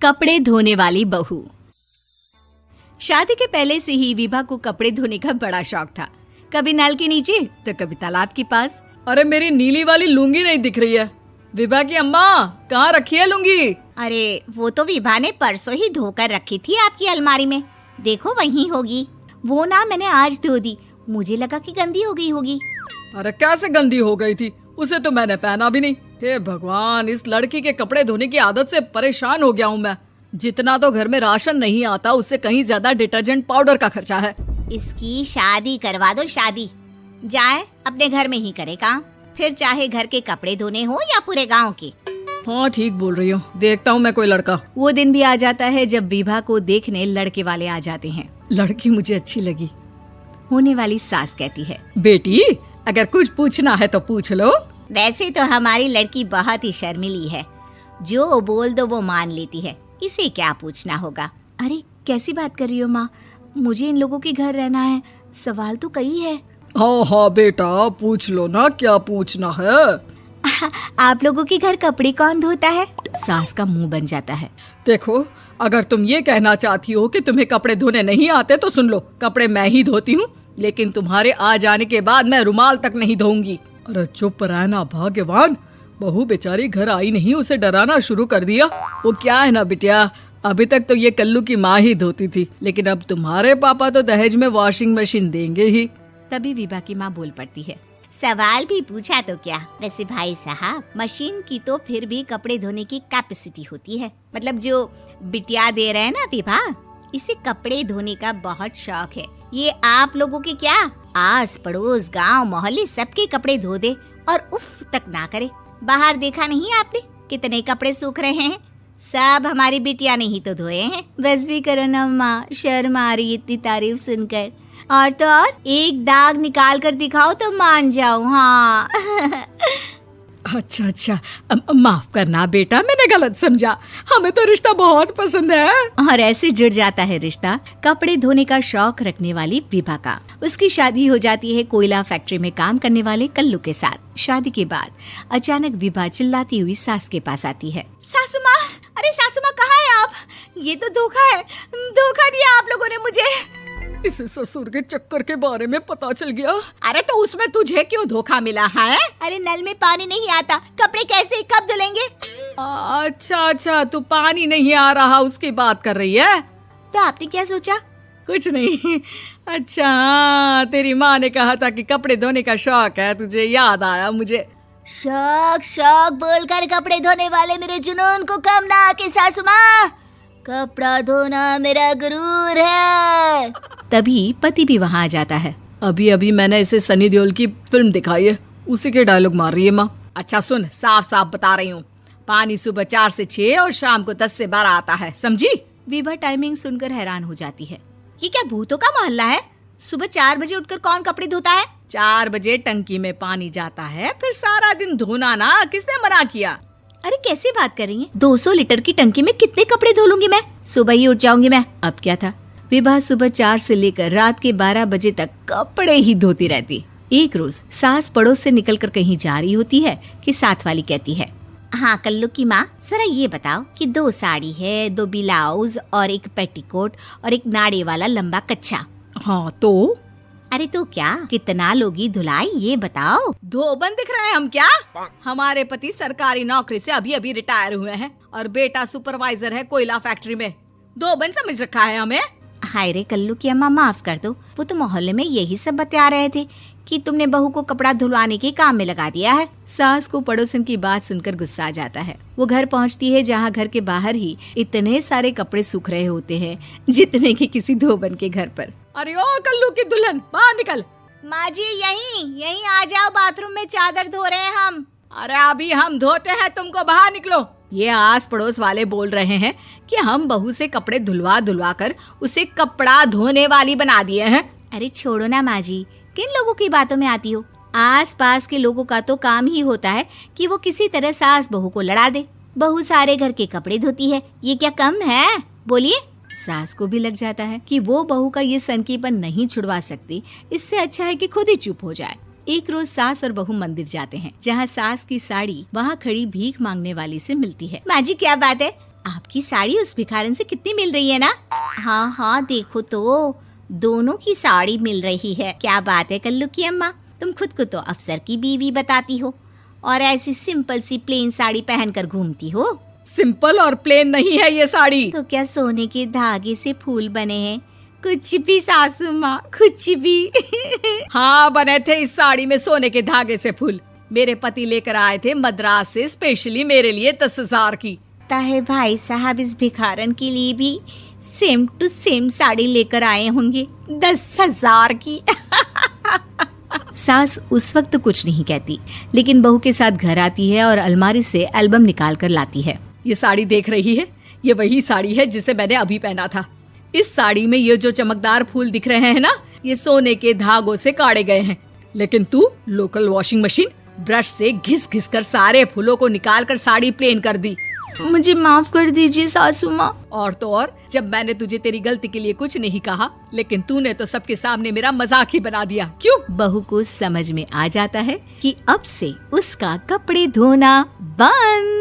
कपड़े धोने वाली बहू। शादी के पहले से ही विभा को कपड़े धोने का बड़ा शौक था। कभी नल के नीचे तो कभी तालाब के पास। अरे मेरी नीली वाली लुंगी नहीं दिख रही है। विभा की अम्मा, कहाँ रखी है लुंगी? अरे वो तो विभा ने परसों ही धोकर रखी थी आपकी अलमारी में, देखो वहीं होगी। वो ना मैंने आज धो दी, मुझे लगा कि गंदी हो गई होगी। अरे कैसे गंदी हो गई थी? उसे तो मैंने पहना भी नहीं। हे भगवान, इस लड़की के कपड़े धोने की आदत से परेशान हो गया हूँ मैं। जितना तो घर में राशन नहीं आता, उससे कहीं ज्यादा डिटर्जेंट पाउडर का खर्चा है। इसकी शादी करवा दो, शादी जाए अपने घर में ही करे काम, फिर चाहे घर के कपड़े धोने हो या पूरे गांव के। हाँ ठीक बोल रही हो, देखता हूँ मैं कोई लड़का। वो दिन भी आ जाता है जब विभा को देखने लड़के वाले आ जाते हैं। लड़की मुझे अच्छी लगी। होने वाली सास कहती है, बेटी अगर कुछ पूछना है तो पूछ लो। वैसे तो हमारी लड़की बहुत ही शर्मीली है, जो बोल दो वो मान लेती है, इसे क्या पूछना होगा। अरे कैसी बात कर रही हो माँ, मुझे इन लोगों के घर रहना है, सवाल तो कई है। हाँ हाँ बेटा, पूछ लो ना, क्या पूछना है। आप लोगों के घर कपड़े कौन धोता है? सास का मुंह बन जाता है। देखो, अगर तुम ये कहना चाहती हो कि तुम्हें कपड़े धोने नहीं आते तो सुन लो, कपड़े मैं ही धोती हूँ, लेकिन तुम्हारे आ जाने के बाद मैं रुमाल तक नहीं धोऊंगी। अरे चुप रहना भाग्यवान, बहू बेचारी घर आई नहीं, उसे डराना शुरू कर दिया। वो क्या है ना बिटिया, अभी तक तो ये कल्लू की माँ ही धोती थी, लेकिन अब तुम्हारे पापा तो दहेज में वॉशिंग मशीन देंगे ही। तभी विभा की माँ बोल पड़ती है, सवाल भी पूछा तो क्या। वैसे भाई साहब, मशीन की तो फिर भी कपड़े धोने की कैपेसिटी होती है। मतलब जो बिटिया दे रहे हैं ना विभा, इसे कपड़े धोने का बहुत शौक है। ये आप लोगों के क्या, आस पड़ोस गांव मोहल्ले सबके कपड़े धो दे और उफ तक ना करे। बाहर देखा नहीं आपने कितने कपड़े सूख रहे हैं? सब हमारी बिटिया ने ही तो धोए हैं। बस भी करो ना माँ, शर्म आ रही इतनी तारीफ सुनकर। और तो और एक दाग निकाल कर दिखाओ तो मान जाओ। हाँ अच्छा, माफ करना बेटा, मैंने गलत समझा। हमें तो रिश्ता बहुत पसंद है। और ऐसे जुड़ जाता है रिश्ता कपड़े धोने का शौक रखने वाली विभा का। उसकी शादी हो जाती है कोयला फैक्ट्री में काम करने वाले कल्लू के साथ। शादी के बाद अचानक विभा चिल्लाती हुई सास के पास आती है। सासू माँ, अरे सासू माँ कहाँ है आप? ये तो धोखा है, धोखा दिया आप लोगों ने मुझे। इसे ससुर के चक्कर के बारे में पता चल गया। अरे तो उसमें तुझे क्यों धोखा मिला है? अरे नल में पानी नहीं आता, कपड़े कैसे कब धुलेंगे? अच्छा, तू पानी नहीं आ रहा उसकी बात कर रही है। तो आपने क्या सोचा? कुछ नहीं। अच्छा, तेरी माँ ने कहा था कि कपड़े धोने का शौक है तुझे, याद आया मुझे। शौक बोलकर कपड़े धोने वाले मेरे जुनून को कम ना आके सासू माँ, कपड़ा धोना मेरा गुरूर है। तभी पति भी वहाँ आ जाता है। अभी मैंने इसे सनी देओल की फिल्म दिखाई है, उसी के डायलॉग मार रही है माँ। अच्छा सुन, साफ बता रही हूँ, पानी सुबह 4 से 6 और शाम को 10 से 12 आता है, समझी? विभा टाइमिंग सुनकर हैरान हो जाती है। ये क्या भूतों का मोहल्ला है? सुबह 4 बजे उठकर कौन कपड़े धोता है? 4 बजे टंकी में पानी जाता है, फिर सारा दिन धोना ना, किसने मना किया? अरे कैसी बात कर रही हैं? 200 लीटर की टंकी में कितने कपड़े धो लूंगी मैं? सुबह ही उठ जाऊंगी मैं। अब क्या था, विभा सुबह 4 से लेकर रात के 12 बजे तक कपड़े ही धोती रहती। एक रोज सास पड़ोस से निकलकर कहीं जा रही होती है कि साथ वाली कहती है, हाँ कल्लू की माँ, जरा ये बताओ कि 2 साड़ी है, 2 ब्लाउज और एक पेटीकोट और एक नाड़े वाला लंबा कच्छा। हाँ तो? अरे तो क्या, कितना लोगी धुलाई ये बताओ। धोबन दिख रहे हैं हम क्या? हमारे पति सरकारी नौकरी से अभी रिटायर हुए हैं और बेटा सुपरवाइजर है कोयला फैक्ट्री में। धोबन समझ रखा है हमें। हाय रे कल्लू की अम्मा, माफ कर दो, वो तो मोहल्ले में यही सब बता रहे थे कि तुमने बहू को कपड़ा धुलवाने के काम में लगा दिया है। सास को पड़ोसन की बात सुनकर गुस्सा आ जाता है। वो घर पहुंचती है जहां घर के बाहर ही इतने सारे कपड़े सूख रहे होते हैं जितने कि किसी धोबन के घर पर। अरे ओ कल्लू की दुल्हन, बाहर निकल। माँ जी यहीं आ जाओ, बाथरूम में चादर धो रहे हैं हम। अरे अभी हम धोते हैं, तुमको बाहर निकलो। ये आस पड़ोस वाले बोल रहे हैं कि हम बहू से कपड़े धुलवा कर उसे कपड़ा धोने वाली बना दिए हैं। अरे छोड़ो ना माँ जी, किन लोगों की बातों में आती हो? आस पास के लोगों का तो काम ही होता है कि वो किसी तरह सास बहू को लड़ा दे। बहू सारे घर के कपड़े धोती है, ये क्या कम है? बोलिए। सास को भी लग जाता है कि वो बहू का ये सनकीपन नहीं छुड़वा सकती, इससे अच्छा है कि खुद ही चुप हो जाए। एक रोज सास और बहू मंदिर जाते हैं, जहाँ सास की साड़ी वहाँ खड़ी भीख मांगने वाली से मिलती है। माँ जी क्या बात है, आपकी साड़ी उस भिखारन से कितनी मिल रही है ना? हाँ हाँ देखो तो, दोनों की साड़ी मिल रही है। क्या बात है कल्लू की अम्मा, तुम खुद को तो अफसर की बीवी बताती हो और ऐसी सिंपल सी प्लेन साड़ी पहनकर घूमती हो। सिंपल और प्लेन नहीं है ये साड़ी। तो क्या सोने के धागे से फूल बने हैं? कुछ भी सासू माँ, कुछ भी। हाँ बने थे इस साड़ी में सोने के धागे से फूल। मेरे पति लेकर आए थे मद्रास से स्पेशली मेरे लिए 10,000 की। ताहे भाई साहब इस भिखारन के लिए भी सेम टू सेम साड़ी लेकर आए होंगे 10,000 की। सास उस वक्त तो कुछ नहीं कहती, लेकिन बहू के साथ घर आती है और अलमारी से एल्बम निकाल कर लाती है। ये साड़ी देख रही है, ये वही साड़ी है जिसे मैंने अभी पहना था। इस साड़ी में ये जो चमकदार फूल दिख रहे हैं ना, ये सोने के धागों से काढ़े गए हैं। लेकिन तू लोकल वॉशिंग मशीन ब्रश से घिस घिस कर सारे फूलों को निकाल कर साड़ी प्लेन कर दी। मुझे माफ कर दीजिए सासू माँ। और तो और, जब मैंने तुझे तेरी गलती के लिए कुछ नहीं कहा, लेकिन तूने तो सबके सामने मेरा मजाक ही बना दिया। क्यों? बहू को समझ में आ जाता है कि अब से उसका कपड़े धोना बंद।